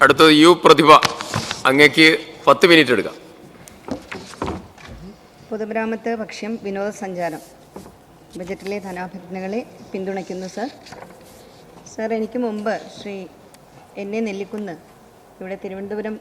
അടുത്തത് യു പ്രതിഭ, അങ്ങേക്ക് 10 മിനിറ്റ് എടുക്കാം. പൊതുമരാമത്ത്, ഭക്ഷ്യം, വിനോദസഞ്ചാരം ബജറ്റിലെ ധനാഭ്യർത്ഥനകളെ പിന്തുണയ്ക്കുന്നു. സർ, എനിക്ക് മുമ്പ് ശ്രീ എന്നെ നെല്ലിക്കുന്ന് ഇവിടെ തിരുവനന്തപുരം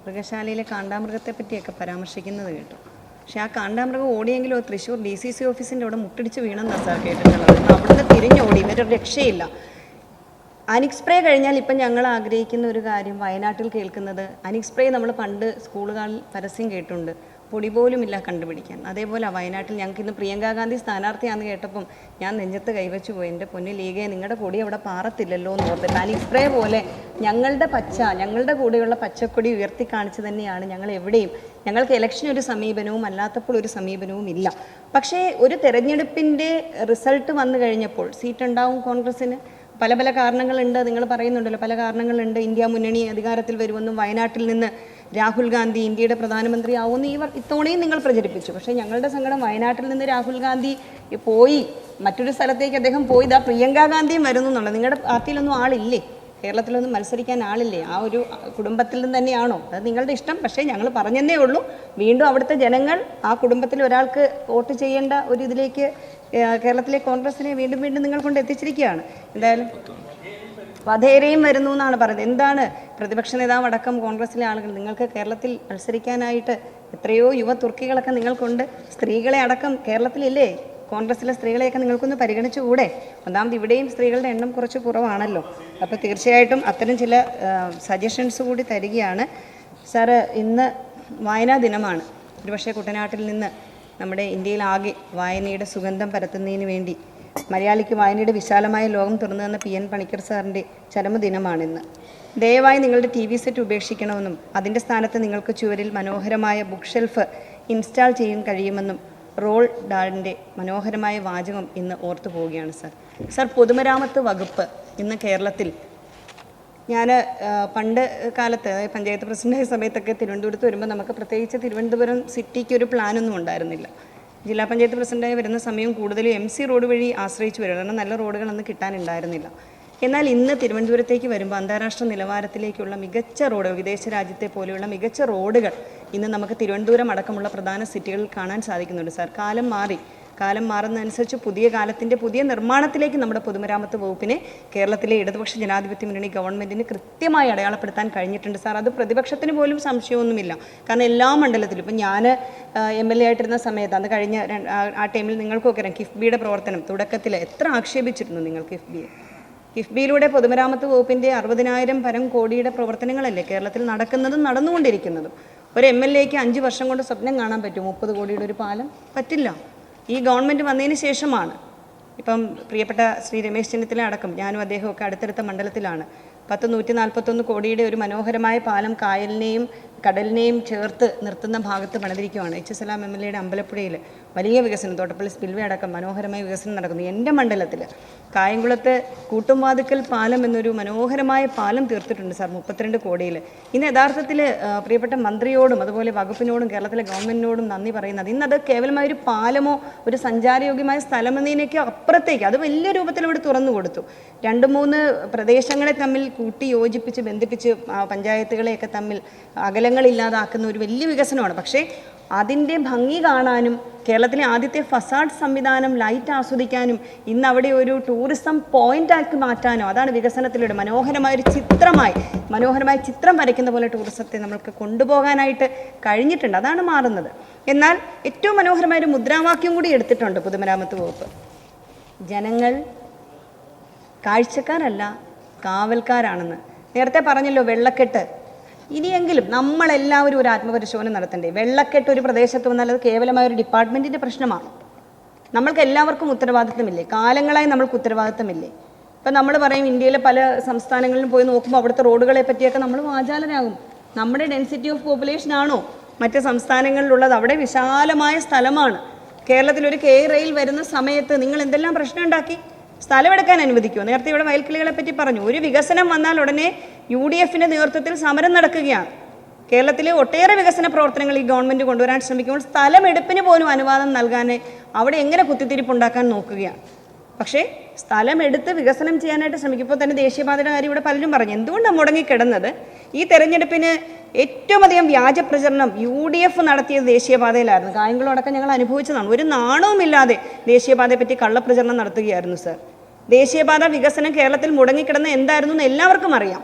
മൃഗശാലയിലെ കാണ്ടാമൃഗത്തെ പറ്റിയൊക്കെ പരാമർശിക്കുന്നത് കേട്ടു. പക്ഷേ ആ കാണ്ടാമൃഗം ഓടിയെങ്കിലും തൃശ്ശൂർ DCC ഓഫീസിൻ്റെ അവിടെ മുട്ടിടിച്ച് വീണെന്നാണ് സാർ കേട്ടിട്ടുള്ളത്. അവിടുന്ന് തിരിഞ്ഞോടി, ഇവരൊരു രക്ഷയില്ല. അനിക് സ്പ്രേ കഴിഞ്ഞാൽ ഇപ്പം ഞങ്ങൾ ആഗ്രഹിക്കുന്ന ഒരു കാര്യം വയനാട്ടിൽ കേൾക്കുന്നത്, അനിക് സ്പ്രേ നമ്മൾ പണ്ട് സ്കൂളുകളിൽ പരസ്യം കേട്ടുണ്ട്, പൊടി പോലുമില്ല കണ്ടുപിടിക്കാൻ. അതേപോലെ വയനാട്ടിൽ ഞങ്ങൾക്ക് ഇന്ന് പ്രിയങ്കാ ഗാന്ധി സ്ഥാനാർത്ഥിയാണെന്ന് കേട്ടപ്പം ഞാൻ നെഞ്ചത്ത് കൈവച്ചു പോയി. എൻ്റെ പൊന്നു ലീഗെ, നിങ്ങളുടെ പൊടി അവിടെ പാറത്തില്ലല്ലോ എന്ന് ഓർത്തിട്ട്. അനിക് സ്പ്രേ പോലെ ഞങ്ങളുടെ കൂടെയുള്ള പച്ചക്കൊടി ഉയർത്തി കാണിച്ച് തന്നെയാണ് ഞങ്ങൾ എവിടെയും. ഞങ്ങൾക്ക് ഇലക്ഷൻ ഒരു സമീപനവും അല്ലാത്തപ്പോൾ ഒരു സമീപനവും ഇല്ല. പക്ഷേ ഒരു തെരഞ്ഞെടുപ്പിൻ്റെ റിസൾട്ട് വന്നു കഴിഞ്ഞപ്പോൾ സീറ്റുണ്ടാവും കോൺഗ്രസ്സിന്. പല പല കാരണങ്ങളുണ്ട്, നിങ്ങൾ പറയുന്നുണ്ടല്ലോ, പല കാരണങ്ങളുണ്ട്. ഇന്ത്യ മുന്നണി അധികാരത്തിൽ വരുമെന്നും വയനാട്ടിൽ നിന്ന് രാഹുൽ ഗാന്ധി ഇന്ത്യയുടെ പ്രധാനമന്ത്രി ആവുമെന്ന് ഇത്തവണയും നിങ്ങൾ പ്രചരിപ്പിച്ചു. പക്ഷേ ഞങ്ങളുടെ സങ്കടം, വയനാട്ടിൽ നിന്ന് രാഹുൽ ഗാന്ധി പോയി മറ്റൊരു സ്ഥലത്തേക്ക് അദ്ദേഹം പോയി, പ്രിയങ്കാ ഗാന്ധിയും വരുന്നു എന്നുള്ളത്. നിങ്ങളുടെ പാർട്ടിയിലൊന്നും ആളില്ലേ? കേരളത്തിലൊന്നും മത്സരിക്കാൻ ആളില്ലേ? ആ ഒരു കുടുംബത്തിൽ നിന്ന് തന്നെയാണോ? അത് നിങ്ങളുടെ ഇഷ്ടം. പക്ഷേ ഞങ്ങൾ പറഞ്ഞതേ ഉള്ളൂ. വീണ്ടും അവിടുത്തെ ജനങ്ങൾ ആ കുടുംബത്തിൽ ഒരാൾക്ക് വോട്ട് ചെയ്യേണ്ട ഒരു ഇതിലേക്ക് കേരളത്തിലെ കോൺഗ്രസിനെ വീണ്ടും വീണ്ടും നിങ്ങൾ കൊണ്ട് എത്തിച്ചിരിക്കുകയാണ്. എന്തായാലും വധേരയും വരുന്നു എന്നാണ് പറയുന്നത്. എന്താണ് പ്രതിപക്ഷ നേതാവ് അടക്കം കോൺഗ്രസിലെ ആളുകൾ, നിങ്ങൾക്ക് കേരളത്തിൽ മത്സരിക്കാനായിട്ട് എത്രയോ യുവ തുർക്കികളൊക്കെ നിങ്ങൾക്കുണ്ട്. സ്ത്രീകളെ അടക്കം കേരളത്തിലില്ലേ? കോൺഗ്രസിലെ സ്ത്രീകളെയൊക്കെ നിങ്ങൾക്കൊന്ന് പരിഗണിച്ചുകൂടെ? ഒന്നാമത് ഇവിടെയും സ്ത്രീകളുടെ എണ്ണം കുറച്ച് കുറവാണല്ലോ. അപ്പോൾ തീർച്ചയായിട്ടും അത്തരം ചില സജഷൻസ് കൂടി തരികയാണ്. സാറ്, ഇന്ന് വായനാ ദിനമാണ്. ഒരുപക്ഷെ കുട്ടനാട്ടിൽ നിന്ന് നമ്മുടെ ഇന്ത്യയിലാകെ വായനയുടെ സുഗന്ധം പരത്തുന്നതിന് വേണ്ടി മലയാളിക്ക് വായനയുടെ വിശാലമായ ലോകം തുറന്നു തന്ന PN പണിക്കർ സാറിൻ്റെ ചരമദിനമാണിന്ന്. ദയവായി നിങ്ങളുടെ TV സെറ്റ് ഉപേക്ഷിക്കണമെന്നും അതിൻ്റെ സ്ഥാനത്ത് നിങ്ങൾക്ക് ചുവരിൽ മനോഹരമായ ബുക്ക് ഷെൽഫ് ഇൻസ്റ്റാൾ ചെയ്യാൻ കഴിയുമെന്നും റോൾ ഡാളിൻ്റെ മനോഹരമായ വാചകം ഇന്ന് ഓർത്തു പോവുകയാണ്. സാർ, പൊതുമരാമത്ത് വകുപ്പ് ഇന്ന് കേരളത്തിൽ, ഞാൻ പണ്ട് കാലത്ത് പഞ്ചായത്ത് പ്രസിഡൻ്റായ സമയത്തൊക്കെ തിരുവനന്തപുരത്ത് വരുമ്പോൾ നമുക്ക് പ്രത്യേകിച്ച് തിരുവനന്തപുരം സിറ്റിക്ക് ഒരു പ്ലാനൊന്നും ഉണ്ടായിരുന്നില്ല. ജില്ലാ പഞ്ചായത്ത് പ്രസിഡൻ്റായി വരുന്ന സമയം കൂടുതലും MC റോഡ് വഴി ആശ്രയിച്ച് വരും, കാരണം നല്ല റോഡുകളൊന്നും കിട്ടാനുണ്ടായിരുന്നില്ല. എന്നാൽ ഇന്ന് തിരുവനന്തപുരത്തേക്ക് വരുമ്പോൾ അന്താരാഷ്ട്ര നിലവാരത്തിലേക്കുള്ള മികച്ച റോഡുകൾ, വിദേശ രാജ്യത്തെ പോലെയുള്ള മികച്ച റോഡുകൾ ഇന്ന് നമുക്ക് തിരുവനന്തപുരം അടക്കമുള്ള പ്രധാന സിറ്റികളിൽ കാണാൻ സാധിക്കുന്നുണ്ട്. സാർ, കാലം മാറുന്നതനുസരിച്ച് പുതിയ കാലത്തിൻ്റെ പുതിയ നിർമ്മാണത്തിലേക്ക് നമ്മുടെ പൊതുമരാമത്ത് വകുപ്പിനെ കേരളത്തിലെ ഇടതുപക്ഷ ജനാധിപത്യ മുന്നണി ഗവൺമെൻറ്റിന് കൃത്യമായി അടയാളപ്പെടുത്താൻ കഴിഞ്ഞിട്ടുണ്ട്. സാർ, അത് പ്രതിപക്ഷത്തിന് പോലും സംശയമൊന്നുമില്ല. കാരണം എല്ലാ മണ്ഡലത്തിലും, ഇപ്പം ഞാൻ MLA ആയിട്ടിരുന്ന സമയത്ത്, അന്ന് കഴിഞ്ഞ ആ ടൈമിൽ നിങ്ങൾക്കൊക്കെ അറിയാം, കിഫ്ബിയുടെ പ്രവർത്തനം തുടക്കത്തിൽ എത്ര ആക്ഷേപിച്ചിരുന്നു നിങ്ങൾ കിഫ്ബിയിലൂടെ പൊതുമരാമത്ത് വകുപ്പിൻ്റെ 60,000 പരം കോടിയുടെ പ്രവർത്തനങ്ങളല്ലേ കേരളത്തിൽ നടക്കുന്നതും നടന്നുകൊണ്ടിരിക്കുന്നതും. ഒരു MLAക്ക് 5 വർഷം കൊണ്ട് സ്വപ്നം കാണാൻ പറ്റും 30 കോടിയുടെ ഒരു പാലം? പറ്റില്ല. ഈ ഗവൺമെൻറ് വന്നതിന് ശേഷമാണ്. ഇപ്പം പ്രിയപ്പെട്ട ശ്രീ രമേശ് ചെന്നിത്തല അടക്കം ഞാനും അദ്ദേഹമൊക്കെ അടുത്തടുത്ത മണ്ഡലത്തിലാണ് 141 കോടിയുടെ ഒരു മനോഹരമായ പാലം കായലിനെയും കടലിനെയും ചേർത്ത് നിർത്തുന്ന ഭാഗത്ത് പണിതിരിക്കുകയാണ്. HSLAM MLAയുടെ അമ്പലപ്പുഴയിൽ വലിയ വികസനം, തോട്ടപ്പള്ളി സ്പിൽവേ അടക്കം മനോഹരമായ വികസനം നടക്കുന്നു. എൻ്റെ മണ്ഡലത്തിൽ കായംകുളത്ത് കൂട്ടുംവാതുക്കൽ പാലം എന്നൊരു മനോഹരമായ പാലം തീർത്തിട്ടുണ്ട് സാർ, 32 കോടിയിൽ. ഇന്ന് യഥാർത്ഥത്തിൽ പ്രിയപ്പെട്ട മന്ത്രിയോടും അതുപോലെ വകുപ്പിനോടും കേരളത്തിലെ ഗവൺമെൻറ്റിനോടും നന്ദി പറയുന്നത്, ഇന്നത് കേവലമായൊരു പാലമോ ഒരു സഞ്ചാരയോഗ്യമായ സ്ഥലമെന്നതിനൊക്കെ അപ്പുറത്തേക്ക് അത് വലിയ രൂപത്തിൽ ഇവിടെ തുറന്നു കൊടുത്തു. 2-3 പ്രദേശങ്ങളെ തമ്മിൽ കൂട്ടി യോജിപ്പിച്ച് ബന്ധിപ്പിച്ച് പഞ്ചായത്തുകളെയൊക്കെ തമ്മിൽ അകലങ്ങളില്ലാതാക്കുന്ന ഒരു വലിയ വികസനമാണ്. പക്ഷേ അതിൻ്റെ ഭംഗി കാണാനും കേരളത്തിലെ ആദ്യത്തെ ഫസാഡ് സംവിധാനം ലൈറ്റ് ആസ്വദിക്കാനും ഇന്ന് അവിടെ ഒരു ടൂറിസം പോയിൻ്റാക്കി മാറ്റാനോ, അതാണ് വികസനത്തിലൂടെ മനോഹരമായ ചിത്രം വരയ്ക്കുന്ന പോലെ ടൂറിസത്തെ നമ്മൾക്ക് കൊണ്ടുപോകാനായിട്ട് കഴിഞ്ഞിട്ടുണ്ട്. അതാണ് മാറുന്നത്. എന്നാൽ ഏറ്റവും മനോഹരമായൊരു മുദ്രാവാക്യം കൂടി എടുത്തിട്ടുണ്ട് പൊതുമരാമത്ത് വകുപ്പ്. ജനങ്ങൾ കാഴ്ചക്കാരല്ല കാവൽക്കാരാണെന്ന്. നേരത്തെ പറഞ്ഞല്ലോ വെള്ളക്കെട്ട്. ഇനിയെങ്കിലും നമ്മളെല്ലാവരും ഒരു ആത്മപരിശോധന നടത്തണ്ടേ? വെള്ളക്കെട്ട് ഒരു പ്രദേശത്ത് വന്നാൽ അത് കേവലമായ ഒരു ഡിപ്പാർട്ട്മെൻറ്റിൻ്റെ പ്രശ്നമാണ്. നമ്മൾക്ക് എല്ലാവർക്കും ഉത്തരവാദിത്തമില്ലേ? കാലങ്ങളായി നമ്മൾക്ക് ഉത്തരവാദിത്തമില്ലേ? ഇപ്പം നമ്മൾ പറയും ഇന്ത്യയിലെ പല സംസ്ഥാനങ്ങളിലും പോയി നോക്കുമ്പോൾ അവിടുത്തെ റോഡുകളെ പറ്റിയൊക്കെ നമ്മൾ വാചാലരാകും. നമ്മുടെ ഡെൻസിറ്റി ഓഫ് പോപ്പുലേഷൻ ആണോ മറ്റ് സംസ്ഥാനങ്ങളിലുള്ളത്? അവിടെ വിശാലമായ സ്ഥലമാണ്. കേരളത്തിൽ ഒരു റെയിൽ വരുന്ന സമയത്ത് നിങ്ങൾ എന്തെല്ലാം പ്രശ്നം ഉണ്ടാക്കി? സ്ഥലമെടുക്കാൻ അനുവദിക്കുമോ? നേരത്തെ ഇവിടെ വയൽക്കിളികളെ പറ്റി പറഞ്ഞു. ഒരു വികസനം വന്നാൽ ഉടനെ UDFിൻ്റെ നേതൃത്വത്തിൽ സമരം നടക്കുകയാണ്. കേരളത്തിലെ ഒട്ടേറെ വികസന പ്രവർത്തനങ്ങൾ ഈ ഗവൺമെൻറ് കൊണ്ടുവരാൻ ശ്രമിക്കുമ്പോൾ സ്ഥലമെടുപ്പിന് പോലും അനുവാദം നൽകാൻ അവിടെ എങ്ങനെ കുത്തിത്തിരിപ്പുണ്ടാക്കാൻ നോക്കുകയാണ്. പക്ഷേ സ്ഥലമെടുത്ത് വികസനം ചെയ്യാനായിട്ട് ശ്രമിക്കുമ്പോൾ തന്നെ ദേശീയപാതയുടെ കാര്യം ഇവിടെ പലരും പറഞ്ഞു. എന്തുകൊണ്ടാണ് മുടങ്ങിക്കിടന്നത്? ഈ തെരഞ്ഞെടുപ്പിന് ഏറ്റവും അധികം വ്യാജ പ്രചരണം UDF നടത്തിയത് ദേശീയപാതയിലായിരുന്നു. കായംകുളമടക്കം ഞങ്ങൾ അനുഭവിച്ചതാണ്. ഒരു നാണവുമില്ലാതെ ദേശീയപാതയെ പറ്റി കള്ളപ്രചരണം നടത്തുകയായിരുന്നു സർ. ദേശീയപാത വികസനം കേരളത്തിൽ മുടങ്ങിക്കിടന്ന് എന്തായിരുന്നു എന്ന് എല്ലാവർക്കും അറിയാം.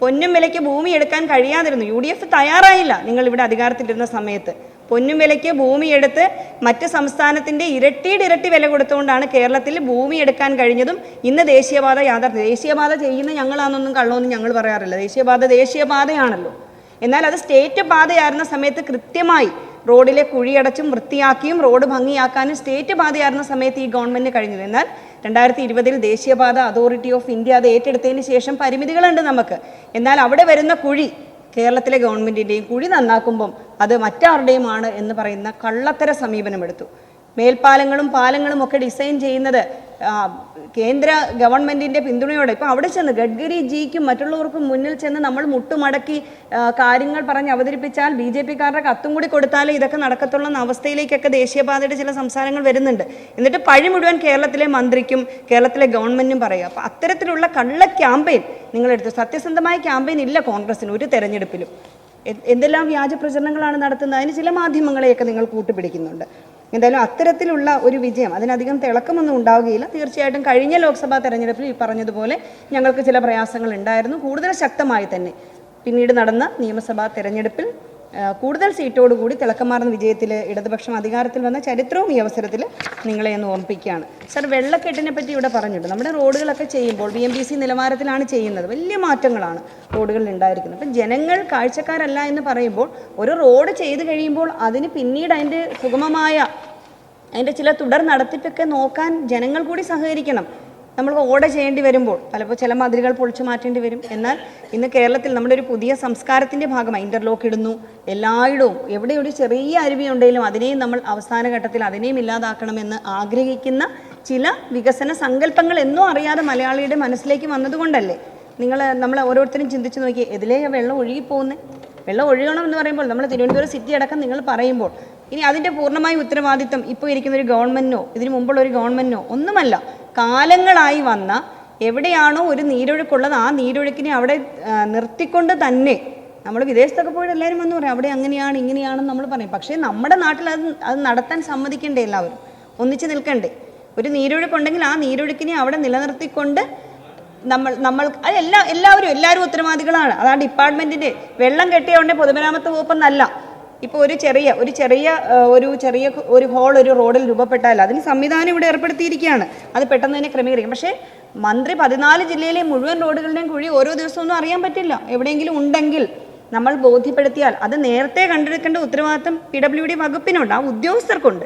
പൊന്നും വിലയ്ക്ക് ഭൂമി എടുക്കാൻ കഴിയാതിരുന്നു. UDF തയ്യാറായില്ല. നിങ്ങൾ ഇവിടെ അധികാരത്തിലിരുന്ന സമയത്ത് പൊന്നും വിലയ്ക്ക് ഭൂമി എടുത്ത് മറ്റ് സംസ്ഥാനത്തിൻ്റെ ഇരട്ടി വില കൊടുത്തുകൊണ്ടാണ് കേരളത്തിൽ ഭൂമി എടുക്കാൻ കഴിഞ്ഞതും. ഇന്ന് ദേശീയപാത യാഥാർത്ഥ്യം. ദേശീയപാത ചെയ്യുന്ന ഞങ്ങളാണെന്നൊന്നും കള്ളമൊന്നും ഞങ്ങൾ പറയാറില്ല. ദേശീയപാതയാണല്ലോ. എന്നാൽ അത് സ്റ്റേറ്റ് പാതയായിരുന്ന സമയത്ത് കൃത്യമായി റോഡിലെ കുഴിയടച്ചും വൃത്തിയാക്കിയും റോഡ് ഭംഗിയാക്കാനും സ്റ്റേറ്റ് പാതയായിരുന്ന സമയത്ത് ഈ ഗവൺമെൻറ് കഴിഞ്ഞത്. എന്നാൽ 2020 ദേശീയപാത അതോറിറ്റി ഓഫ് ഇന്ത്യ അത് ഏറ്റെടുത്തതിന് ശേഷം പരിമിതികളുണ്ട് നമുക്ക്. എന്നാൽ അവിടെ വരുന്ന കുഴി കേരളത്തിലെ ഗവൺമെൻറ്റിൻ്റെയും, കുഴി നന്നാക്കുമ്പം അത് മറ്റാരുടെയുമാണ് എന്ന് പറയുന്ന കള്ളത്തര സമീപനമെടുത്തു. മേൽപ്പാലങ്ങളും പാലങ്ങളും ഒക്കെ ഡിസൈൻ ചെയ്യുന്നത് കേന്ദ്ര ഗവൺമെൻറ്റിൻ്റെ പിന്തുണയോടെ. ഇപ്പോൾ അവിടെ ചെന്ന് ഗഡ്കരി ജിക്കും മറ്റുള്ളവർക്കും മുന്നിൽ ചെന്ന് നമ്മൾ മുട്ടുമടക്കി കാര്യങ്ങൾ പറഞ്ഞ് അവതരിപ്പിച്ചാൽ BJP-കാരുടെ കത്തും കൂടി കൊടുത്താലേ ഇതൊക്കെ നടക്കത്തുള്ള എന്ന അവസ്ഥയിലേക്കൊക്കെ ദേശീയപാതയുടെ ചില സംസാരങ്ങൾ വരുന്നുണ്ട്. എന്നിട്ട് പഴി മുഴുവൻ കേരളത്തിലെ മന്ത്രിക്കും കേരളത്തിലെ ഗവൺമെൻറ്റിനും പറയുക. അപ്പോൾ അത്തരത്തിലുള്ള കള്ള ക്യാമ്പയിൻ നിങ്ങളെടുത്ത്. സത്യസന്ധമായ ക്യാമ്പയിൻ ഇല്ല കോൺഗ്രസിന് ഒരു തെരഞ്ഞെടുപ്പിലും. എന്തെല്ലാം വ്യാജ പ്രചരണങ്ങളാണ് നടത്തുന്നത്. അതിന് ചില മാധ്യമങ്ങളെയൊക്കെ നിങ്ങൾ കൂട്ടുപിടിക്കുന്നുണ്ട്. എന്തായാലും അത്തരത്തിലുള്ള ഒരു വിജയം, അതിനധികം തിളക്കമൊന്നും ഉണ്ടാവുകയില്ല. തീർച്ചയായിട്ടും കഴിഞ്ഞ ലോക്സഭാ തെരഞ്ഞെടുപ്പിൽ ഈ പറഞ്ഞതുപോലെ ഞങ്ങൾക്ക് ചില പ്രയാസങ്ങൾ ഉണ്ടായിരുന്നു. കൂടുതൽ ശക്തമായി തന്നെ പിന്നീട് നടന്ന നിയമസഭാ തെരഞ്ഞെടുപ്പിൽ കൂടുതൽ സീറ്റോടുകൂടി തിളക്കമാർന്ന വിജയത്തിൽ ഇടതുപക്ഷം അധികാരത്തിൽ വന്ന ചരിത്രവും ഈ അവസരത്തിൽ നിങ്ങളെ ഒന്ന് ഓർമ്മിപ്പിക്കുകയാണ്. സർ, വെള്ളക്കെട്ടിനെ പറ്റി ഇവിടെ പറഞ്ഞിട്ടുണ്ട്. നമ്മുടെ റോഡുകളൊക്കെ ചെയ്യുമ്പോൾ BMPC നിലവാരത്തിലാണ് ചെയ്യുന്നത്. വലിയ മാറ്റങ്ങളാണ് റോഡുകളിൽ ഉണ്ടായിരിക്കുന്നത്. അപ്പം ജനങ്ങൾ കാഴ്ചക്കാരല്ല എന്ന് പറയുമ്പോൾ ഒരു റോഡ് ചെയ്ത് കഴിയുമ്പോൾ അതിന് പിന്നീട് അതിൻ്റെ സുഗമമായ അതിൻ്റെ ചില തുടർ നടത്തിപ്പൊക്കെ നോക്കാൻ ജനങ്ങൾ കൂടി സഹകരിക്കണം. നമ്മൾ ഓട ചെയ്യേണ്ടി വരുമ്പോൾ പലപ്പോൾ ചില മതിലുകൾ പൊളിച്ചു മാറ്റേണ്ടി വരും. എന്നാൽ ഇന്ന് കേരളത്തിൽ നമ്മുടെ ഒരു പുതിയ സംസ്കാരത്തിൻ്റെ ഭാഗമായി ഇൻ്റർലോക്ക് ഇടുന്നു. എല്ലായിടവും എവിടെ ഒരു ചെറിയ അരുവിയുണ്ടെങ്കിലും അതിനെയും നമ്മൾ അവസാന ഘട്ടത്തിൽ അതിനെയും ഇല്ലാതാക്കണമെന്ന് ആഗ്രഹിക്കുന്ന ചില വികസന സങ്കല്പങ്ങൾ എന്നോ അറിയാതെ മലയാളിയുടെ മനസ്സിലേക്ക് വന്നതുകൊണ്ടല്ലേ നമ്മൾ ഓരോരുത്തരും ചിന്തിച്ച് നോക്കി എതിലേ വെള്ളം ഒഴുകിപ്പോകുന്നത്. വെള്ളം ഒഴുകണം എന്ന് പറയുമ്പോൾ നമ്മൾ തിരുവനന്തപുരം സിറ്റി അടക്കം നിങ്ങൾ പറയുമ്പോൾ ഇനി അതിൻ്റെ പൂർണ്ണമായ ഉത്തരവാദിത്വം ഇപ്പോൾ ഇരിക്കുന്ന ഒരു ഗവൺമെൻറ്റിനോ ഇതിനു മുമ്പുള്ള ഒരു ഗവൺമെൻറ്റിനോ ഒന്നുമല്ല. കാലങ്ങളായി വന്ന എവിടെയാണോ ഒരു നീരൊഴുക്കുള്ളത് ആ നീരൊഴുക്കിനെ അവിടെ നിർത്തിക്കൊണ്ട് തന്നെ നമ്മൾ വിദേശത്തൊക്കെ പോയിട്ട് എല്ലാവരും വന്ന് പറയും അവിടെ അങ്ങനെയാണ് ഇങ്ങനെയാണെന്ന് നമ്മൾ പറയും. പക്ഷേ നമ്മുടെ നാട്ടിൽ അത് നടത്താൻ സമ്മതിക്കണ്ടേ? എല്ലാവരും ഒന്നിച്ച് നിൽക്കണ്ടേ? ഒരു നീരൊഴുക്കുണ്ടെങ്കിൽ ആ നീരൊഴുക്കിനെ അവിടെ നിലനിർത്തിക്കൊണ്ട് നമ്മൾ എല്ലാവരും ഉത്തരവാദികളാണ്. അതാണ് ഡിപ്പാർട്ട്മെൻറ്റിൻ്റെ. വെള്ളം കെട്ടിയോണ്ടേ പൊതുമരാമത്ത് വകുപ്പെന്നല്ല. ഇപ്പോൾ ഒരു ചെറിയ ഹോൾ ഒരു റോഡിൽ രൂപപ്പെട്ടാൽ അതിന് സംവിധാനം ഇവിടെ ഏർപ്പെടുത്തിയിരിക്കുകയാണ്. അത് പെട്ടെന്ന് തന്നെ ക്രമീകരിക്കും. പക്ഷേ മന്ത്രി 14 ജില്ലയിലെ മുഴുവൻ റോഡുകളുടെയും കുഴി ഓരോ ദിവസമൊന്നും അറിയാൻ പറ്റില്ല. എവിടെയെങ്കിലും ഉണ്ടെങ്കിൽ നമ്മൾ ബോധ്യപ്പെടുത്തിയാൽ അത് നേരത്തെ കണ്ടെടുക്കേണ്ട ഉത്തരവാദിത്തം PWD വകുപ്പിനുണ്ട്, ആ ഉദ്യോഗസ്ഥർക്കുണ്ട്.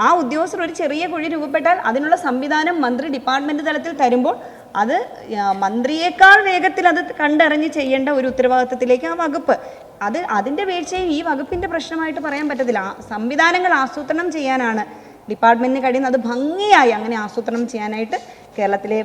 ആ ഉദ്യോഗസ്ഥർ ഒരു ചെറിയ കുഴി രൂപപ്പെട്ടാൽ അതിനുള്ള സംവിധാനം മന്ത്രി ഡിപ്പാർട്ട്മെൻറ്റ് തലത്തിൽ തരുമ്പോൾ അത് മന്ത്രിയേക്കാൾ വേഗത്തിൽ അത് കണ്ടറിഞ്ഞ് ചെയ്യേണ്ട ഒരു ഉത്തരവാദിത്തത്തിലേക്ക് ആ വകുപ്പ് അതിൻ്റെ വീഴ്ചയും ഈ വകുപ്പിൻ്റെ പ്രശ്നമായിട്ട് പറയാൻ പറ്റത്തില്ല. സംവിധാനങ്ങൾ ആസൂത്രണം ചെയ്യാനാണ് ഡിപ്പാർട്ട്മെൻറ്റിന് കഴിയുന്നത്. അത് ഭംഗിയായി അങ്ങനെ ആസൂത്രണം ചെയ്യാനായിട്ട് കേരളത്തിലെ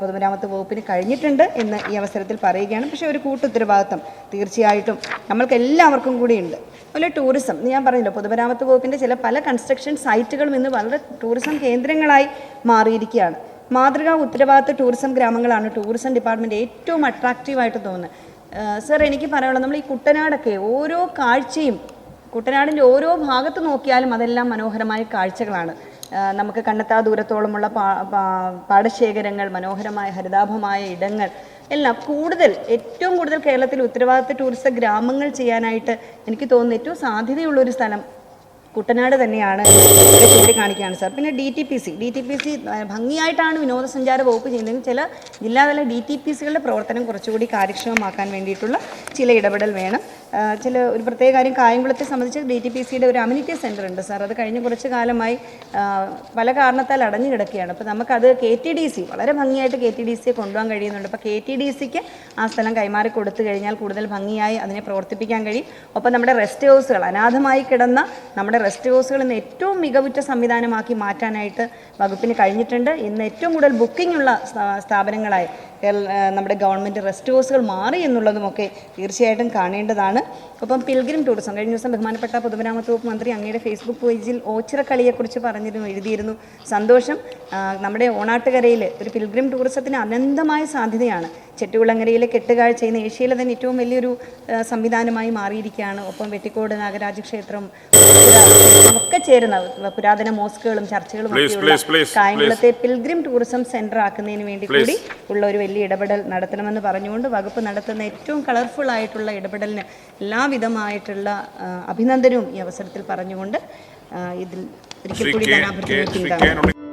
പൊതുമരാമത്ത് വകുപ്പിന് കഴിഞ്ഞിട്ടുണ്ട് എന്ന് ഈ അവസരത്തിൽ പറയുകയാണ്. പക്ഷേ ഒരു കൂട്ടുത്തരവാദിത്തം തീർച്ചയായിട്ടും നമ്മൾക്ക് എല്ലാവർക്കും കൂടിയുണ്ട്. അതുപോലെ ടൂറിസം, ഞാൻ പറഞ്ഞല്ലോ, പൊതുമരാമത്ത് വകുപ്പിൻ്റെ പല കൺസ്ട്രക്ഷൻ സൈറ്റുകളും ഇന്ന് വളരെ ടൂറിസം കേന്ദ്രങ്ങളായി മാറിയിരിക്കുകയാണ്. മാതൃകാ ഉത്തരവാദിത്ത ടൂറിസം ഗ്രാമങ്ങളാണ് ടൂറിസം ഡിപ്പാർട്ട്മെൻറ്റ് ഏറ്റവും അട്രാക്റ്റീവായിട്ട് തോന്നുന്നത്. സർ, എനിക്ക് പറയാനുള്ളത്, നമ്മൾ ഈ കുട്ടനാടൊക്കെ ഓരോ കാഴ്ചയും കുട്ടനാടിൻ്റെ ഓരോ ഭാഗത്ത് നോക്കിയാലും അതെല്ലാം മനോഹരമായ കാഴ്ചകളാണ്. നമുക്ക് കണ്ടെത്താ ദൂരത്തോളമുള്ള പാടശേഖരങ്ങൾ, മനോഹരമായ ഹരിതാഭമായ ഇടങ്ങൾ എല്ലാം ഏറ്റവും കൂടുതൽ കേരളത്തിൽ ഉത്തരവാദിത്ത ടൂറിസ്റ്റ് ഗ്രാമങ്ങൾ ചെയ്യാനായിട്ട് എനിക്ക് തോന്നുന്നു ഏറ്റവും സാധ്യതയുള്ളൊരു സ്ഥലം കുട്ടനാട് തന്നെയാണ് ചൂണ്ടിക്കാണിക്കുകയാണ് സാർ. പിന്നെ DTPC ഭംഗിയായിട്ടാണ് വിനോദസഞ്ചാര വകുപ്പ് ചെയ്യുന്നത്. ചില ജില്ലാതല DTPCകളുടെ പ്രവർത്തനം കുറച്ചുകൂടി കാര്യക്ഷമമാക്കാൻ വേണ്ടിയിട്ടുള്ള ചില ഇടപെടൽ വേണം. ഒരു പ്രത്യേക കാര്യം, കായംകുളത്തെ സംബന്ധിച്ച് DTPCയുടെ ഒരു അമ്യൂണിറ്റി സെൻ്റർ ഉണ്ട് സാർ. അത് കഴിഞ്ഞ് കുറച്ച് കാലമായി പല കാരണത്താൽ അടഞ്ഞു കിടക്കുകയാണ്. അപ്പോൾ നമുക്കത് KTDC വളരെ ഭംഗിയായിട്ട് KTDCയെ കൊണ്ടുപോകാൻ കഴിയുന്നുണ്ട്. അപ്പോൾ KTDCക്ക് ആ സ്ഥലം കൈമാറി കൊടുത്തു കഴിഞ്ഞാൽ കൂടുതൽ ഭംഗിയായി അതിനെ പ്രവർത്തിപ്പിക്കാൻ കഴിയും. ഒപ്പം നമ്മുടെ റെസ്റ്റ് ഹൗസുകൾ, അനാഥമായി കിടന്ന നമ്മുടെ റെസ്റ്റ് ഹൗസുകൾ ഇന്ന് ഏറ്റവും മികവുറ്റ സംവിധാനമാക്കി മാറ്റാനായിട്ട് വകുപ്പിന് കഴിഞ്ഞിട്ടുണ്ട്. ഇന്ന് ഏറ്റവും കൂടുതൽ ബുക്കിംഗ് ഉള്ള സ്ഥാപനങ്ങളായി നമ്മുടെ ഗവൺമെൻറ് റെസ്റ്റ് ഹൗസുകൾ മാറി എന്നുള്ളതുമൊക്കെ തീർച്ചയായിട്ടും കാണേണ്ടതാണ്. ഒപ്പം പിൽഗ്രിം ടൂറിസം കഴിഞ്ഞ ദിവസം ബഹുമാനപ്പെട്ട പൊതുമരാമത്ത് വകുപ്പ് മന്ത്രി അങ്ങയുടെ ഫേസ്ബുക്ക് പേജിൽ ഓച്ചിറക്കളിയെക്കുറിച്ച് എഴുതിയിരുന്നു. സന്തോഷം. നമ്മുടെ ഓണാട്ടുകരയിൽ ഒരു പിൽഗ്രിം ടൂറിസത്തിന് അനന്തമായ സാധ്യതയാണ്. ചെട്ടുകുളങ്ങരയിലെ കെട്ടുകാഴ്ച ഇന്ന് ഏഷ്യയിലെ തന്നെ ഏറ്റവും വലിയൊരു സംവിധാനമായി മാറിയിരിക്കുകയാണ്. ഒപ്പം വെട്ടിക്കോട് നാഗരാജ ക്ഷേത്രം ഒക്കെ ചേരുന്ന പുരാതന മോസ്കുകളും ചർച്ചുകളും ഒക്കെയുള്ള കായംകുളത്തെ പിൽഗ്രിം ടൂറിസം സെന്റർ ആക്കുന്നതിന് വേണ്ടി കൂടി ഉള്ള ഒരു വലിയ ഇടപെടൽ നടത്തണമെന്ന് പറഞ്ഞുകൊണ്ട് വകുപ്പ് നടത്തുന്ന ഏറ്റവും കളർഫുൾ ആയിട്ടുള്ള ഇടപെടലിന് എല്ലാവിധമായിട്ടുള്ള അഭിനന്ദനവും ഈ അവസരത്തിൽ പറഞ്ഞുകൊണ്ട് ഇതിൽ ഒരിക്കൽ കൂടി ധനാഭ്യർത്ഥന പിന്താങ്ങുന്നു.